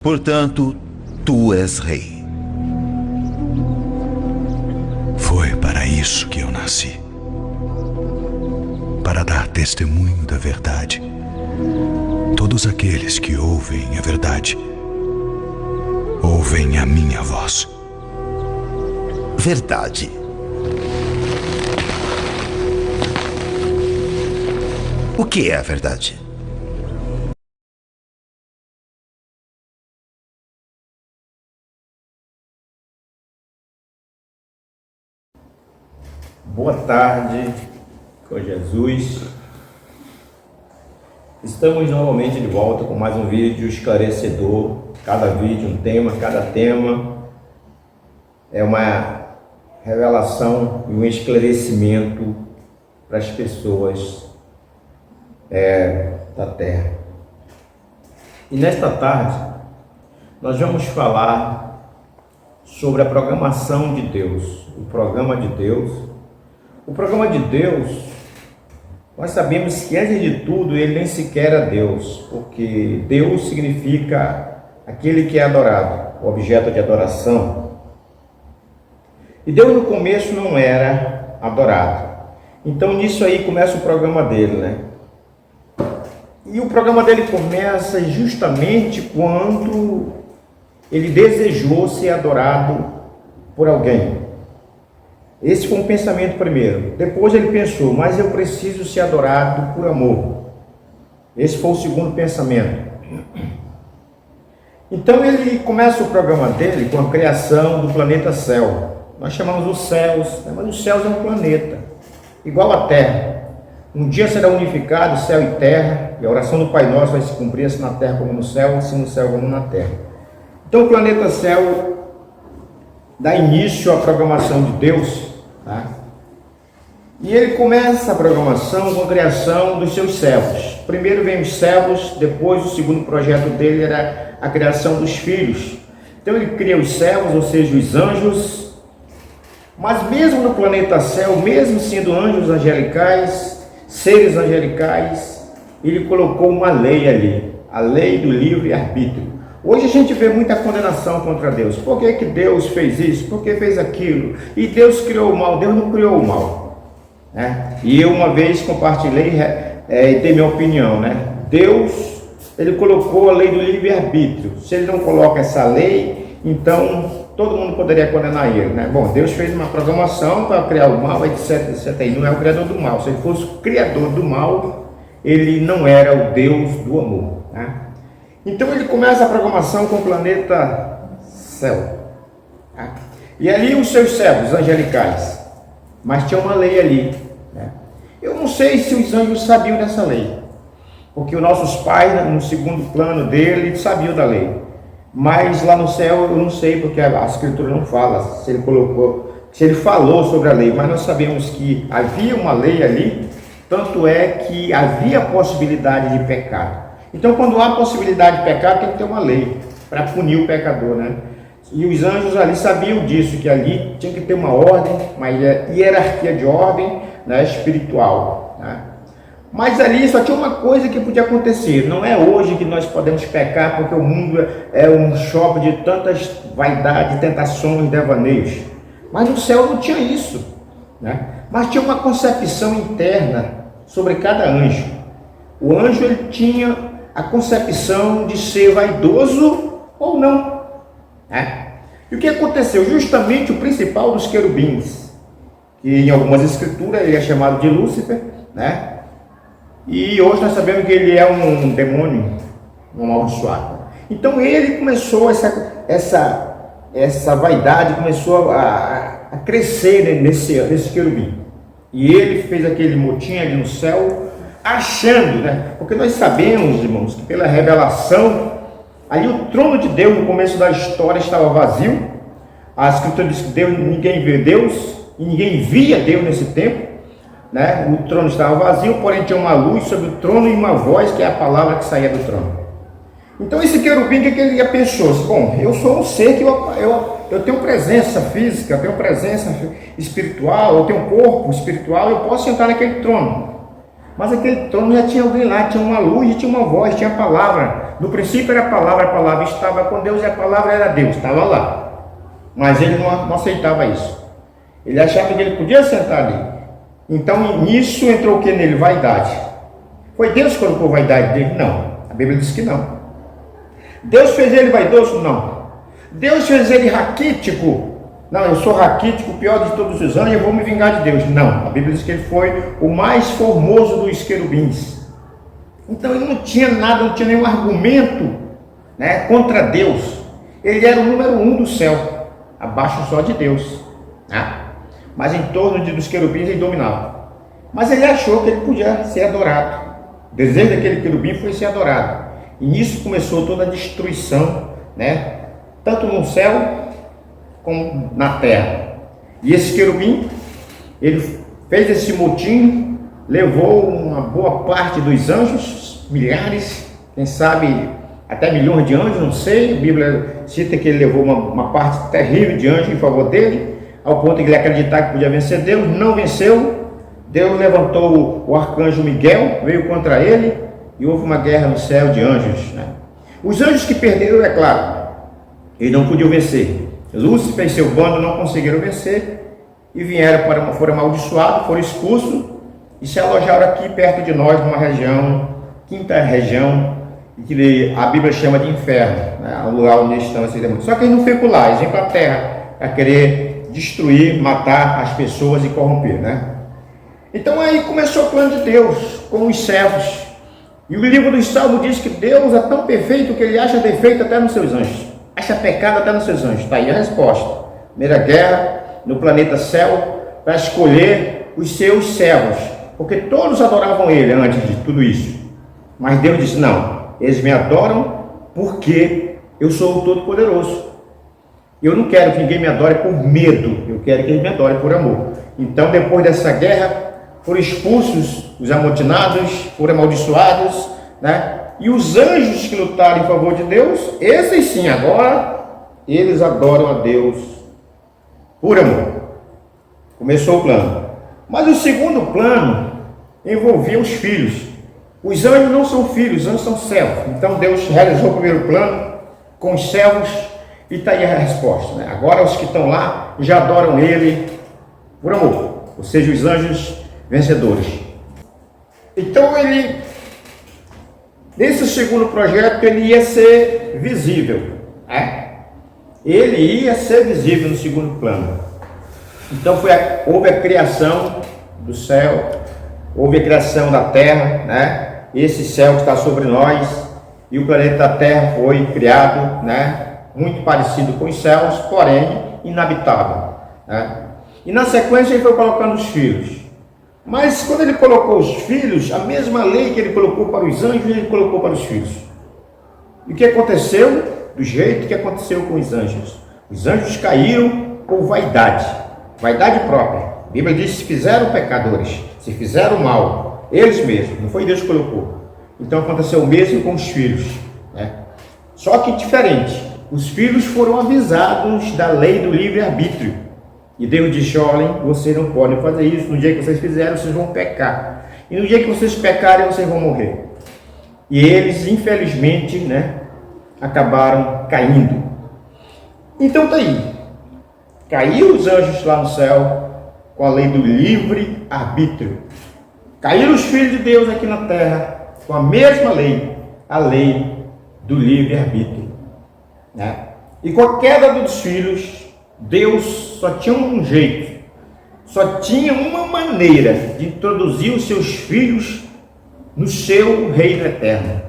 Portanto, tu és rei. Foi para isso que eu nasci. Para dar testemunho da verdade. Todos aqueles que ouvem a verdade, ouvem a minha voz. Verdade. O que é a verdade? Boa tarde, com Jesus. Estamos novamente de volta com mais um vídeo esclarecedor. Cada vídeo um tema, cada tema é uma revelação e um esclarecimento para as pessoas da Terra. E nesta tarde nós vamos falar sobre a programação de Deus, o programa de Deus. O programa de Deus, nós sabemos que antes de tudo ele nem sequer era Deus, porque Deus significa aquele que é adorado, o objeto de adoração. E Deus no começo não era adorado. Então nisso aí começa o programa dele, né? E o programa dele começa justamente quando ele desejou ser adorado por alguém. Esse foi um pensamento primeiro. Depois ele pensou, mas eu preciso ser adorado por amor. Esse foi o segundo pensamento. Então ele começa o programa dele com a criação do planeta Céu. Nós chamamos os céus, mas os céus é um planeta, igual a Terra. Um dia será unificado céu e terra, e a oração do Pai Nosso vai se cumprir assim na terra como no céu, assim no céu como na terra. Então o planeta Céu dá início à programação de Deus. Tá? E ele começa a programação com a criação dos seus servos. Primeiro vem os servos, depois o segundo projeto dele era a criação dos filhos. Então ele cria os servos, ou seja, os anjos. Mas mesmo no planeta Céu, mesmo sendo anjos angelicais, seres angelicais, ele colocou uma lei ali, a lei do livre-arbítrio. Hoje a gente vê muita condenação contra Deus. Por que que Deus fez isso? Por que fez aquilo? E Deus criou o mal. Deus não criou o mal. Né? E eu uma vez compartilhei e dei minha opinião. Né? Deus, ele colocou a lei do livre-arbítrio. Se ele não coloca essa lei, então todo mundo poderia condenar ele. Né? Bom, Deus fez uma programação para criar o mal, etc, etc. Ele não é o criador do mal. Se ele fosse o criador do mal, ele não era o Deus do amor. Né? Então ele começa a programação com o planeta Céu. Tá? E ali os seus servos angelicais. Mas tinha uma lei ali. Né? Eu não sei se os anjos sabiam dessa lei. Porque os nossos pais, no segundo plano dele, sabiam da lei. Mas lá no céu eu não sei, porque a Escritura não fala se ele colocou, se ele falou sobre a lei. Mas nós sabemos que havia uma lei ali. Tanto é que havia possibilidade de pecado. Então, quando há possibilidade de pecar, tem que ter uma lei para punir o pecador, né? E os anjos ali sabiam disso, que ali tinha que ter uma ordem, uma hierarquia de ordem, né, espiritual. Né? Mas ali só tinha uma coisa que podia acontecer. Não é hoje que nós podemos pecar, porque o mundo é um shopping de tantas vaidades, tentações, devaneios. Mas no céu não tinha isso. Né? Mas tinha uma concepção interna sobre cada anjo. O anjo ele tinha a concepção de ser vaidoso ou não. Né? E o que aconteceu? Justamente o principal dos querubins, que em algumas escrituras ele é chamado de Lúcifer, né? E hoje nós sabemos que ele é um demônio, um amaldiçoado. Então ele começou essa vaidade, começou a crescer nesse querubim. E ele fez aquele motim ali no céu, achando, né? Porque nós sabemos, irmãos, que pela revelação, ali o trono de Deus no começo da história estava vazio. A Escritura diz que ninguém vê Deus e ninguém via Deus nesse tempo, né? O trono estava vazio, porém tinha uma luz sobre o trono e uma voz, que é a palavra que saía do trono. Então esse querubim, o que ele pensou? Bom, eu sou um ser que eu tenho presença física, eu tenho presença espiritual, eu tenho um corpo espiritual, eu posso sentar naquele trono. Mas aquele trono já tinha alguém lá, tinha uma luz, tinha uma voz, tinha a palavra No princípio era a palavra estava com Deus e a palavra era Deus, estava lá. Mas ele não aceitava isso. Ele achava que ele podia sentar ali. Então nisso entrou o que nele? Vaidade. Foi Deus que colocou vaidade dele? Não. A Bíblia diz que não. Deus fez ele vaidoso? Não. Deus fez ele raquítico? Não, eu sou raquítico, o pior de todos os anjos, eu vou me vingar de Deus. Não, a Bíblia diz que ele foi o mais formoso dos querubins. Então ele não tinha nada, não tinha nenhum argumento, né, contra Deus. Ele era o número 1 do céu, abaixo só de Deus, né? Mas em torno dos querubins ele dominava. Mas ele achou que ele podia ser adorado. O desejo daquele querubim foi ser adorado. E nisso começou toda a destruição, né? Tanto no céu como na terra. E esse querubim, ele fez esse motim, levou uma boa parte dos anjos, milhares, quem sabe até milhões de anjos, não sei. A Bíblia cita que ele levou uma parte terrível de anjos em favor dele, ao ponto de ele acreditar que podia vencer Deus. Não venceu. Deus levantou o arcanjo Miguel, veio contra ele, e houve uma guerra no céu de anjos, né? Os anjos que perderam, é claro, eles não podiam vencer. Lúcifer e seu bando não conseguiram vencer e foram amaldiçoados, foram expulsos e se alojaram aqui perto de nós, numa região, quinta região, que a Bíblia chama de inferno, né? O lugar onde estão esses demônios. Só que eles não ficam lá, eles vêm para a terra a querer destruir, matar as pessoas e corromper, né? Então aí começou o plano de Deus com os servos. E o livro dos Salmos diz que Deus é tão perfeito que ele acha defeito até nos seus anjos. Acha pecado até nos seus anjos. Está aí a resposta. Primeira guerra no planeta céu para escolher os seus servos. Porque todos adoravam ele antes de tudo isso. Mas Deus disse, não, eles me adoram porque eu sou o Todo-Poderoso. Eu não quero que ninguém me adore por medo. Eu quero que eles me adorem por amor. Então depois dessa guerra, foram expulsos os amotinados, foram amaldiçoados, né? E os anjos que lutaram em favor de Deus, esses sim, agora, eles adoram a Deus por amor. Começou o plano. Mas o segundo plano envolvia os filhos. Os anjos não são filhos, os anjos são servos. Então Deus realizou o primeiro plano com os servos e está aí a resposta, né? Agora os que estão lá já adoram ele por amor, ou seja, os anjos vencedores. Então ele, nesse segundo projeto, ele ia ser visível, né? Ele ia ser visível no segundo plano. Então houve a criação do céu, houve a criação da terra, né? Esse céu que está sobre nós, e o planeta Terra foi criado, né? Muito parecido com os céus, porém inabitável, né? E na sequência ele foi colocando os filhos. Mas quando ele colocou os filhos, a mesma lei que ele colocou para os anjos, ele colocou para os filhos. E o que aconteceu? Do jeito que aconteceu com os anjos. Os anjos caíram por vaidade, vaidade própria. A Bíblia diz que se fizeram pecadores, se fizeram mal, eles mesmos, não foi Deus que colocou. Então aconteceu o mesmo com os filhos, né? Só que diferente, os filhos foram avisados da lei do livre-arbítrio. E Deus disse, olhem, vocês não podem fazer isso, no dia que vocês fizerem, vocês vão pecar. E no dia que vocês pecarem, vocês vão morrer. E eles, infelizmente, né, acabaram caindo. Então tá aí. Caíram os anjos lá no céu, com a lei do livre-arbítrio. Caíram os filhos de Deus aqui na terra, com a mesma lei, a lei do livre-arbítrio, né? E com a queda dos filhos, Deus só tinha um jeito, só tinha uma maneira de introduzir os seus filhos no seu reino eterno.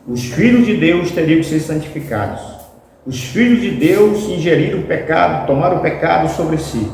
Os filhos de Deus teriam que ser santificados. Os filhos de Deus ingeriram o pecado, tomaram o pecado sobre si.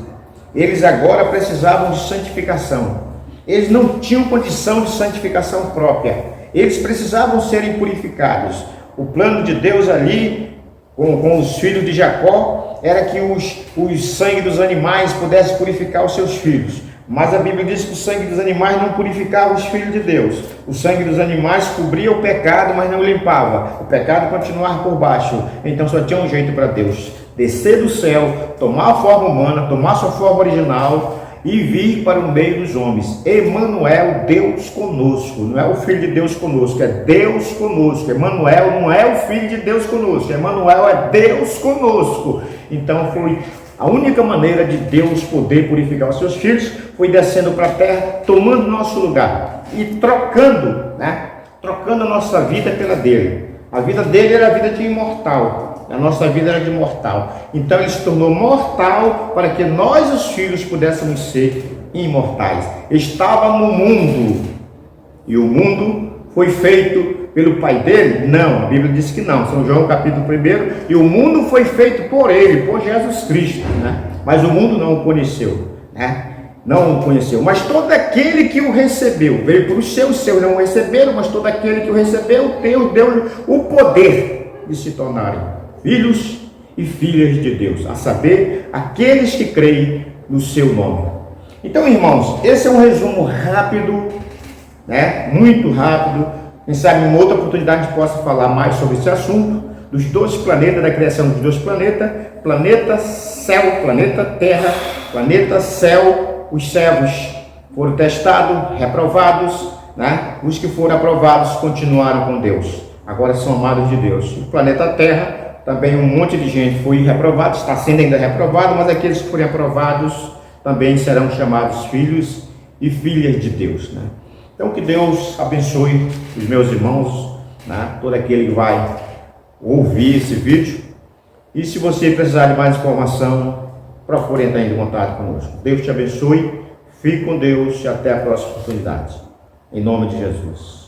Eles agora precisavam de santificação. Eles não tinham condição de santificação própria. Eles precisavam serem purificados. O plano de Deus ali, com os filhos de Jacó, era que o sangue dos animais pudesse purificar os seus filhos. Mas a Bíblia diz que o sangue dos animais não purificava os filhos de Deus. O sangue dos animais cobria o pecado, mas não limpava. O pecado continuava por baixo. Então só tinha um jeito para Deus: descer do céu, tomar a forma humana, tomar sua forma original e vir para o meio dos homens. Emanuel, Deus conosco. Não é o Filho de Deus conosco, é Deus conosco. Emanuel não é o Filho de Deus conosco, Emanuel é Deus conosco. Então foi a única maneira de Deus poder purificar os seus filhos, foi descendo para a terra, tomando nosso lugar e trocando, né? Trocando a nossa vida pela dele. A vida dele era a vida de imortal, a nossa vida era de mortal. Então ele se tornou mortal para que nós, os filhos, pudéssemos ser imortais. Estava no mundo, e o mundo foi feito pelo Pai dele? Não, a Bíblia diz que não. São João capítulo 1, e o mundo foi feito por ele, por Jesus Cristo, né? Mas o mundo não o conheceu, né? Não o conheceu, mas todo aquele que o recebeu, veio para os seus não o receberam, mas todo aquele que o recebeu, deu o poder de se tornarem filhos e filhas de Deus, a saber, aqueles que creem no seu nome. Então, irmãos, esse é um resumo rápido, né? Muito rápido. Quem sabe em outra oportunidade a gente possa falar mais sobre esse assunto, dos dois planetas, da criação dos dois planetas, planeta céu, planeta terra, planeta céu. Os servos foram testados, reprovados, né? Os que foram aprovados continuaram com Deus, agora são amados de Deus. O planeta Terra, também um monte de gente foi reprovado, está sendo ainda reprovado, mas aqueles que forem aprovados também serão chamados filhos e filhas de Deus, né? Então que Deus abençoe os meus irmãos, né? Todo aquele que vai ouvir esse vídeo. E se você precisar de mais informação, procure entrar em contato conosco. Deus te abençoe, fique com Deus e até a próxima oportunidade. Em nome de Jesus.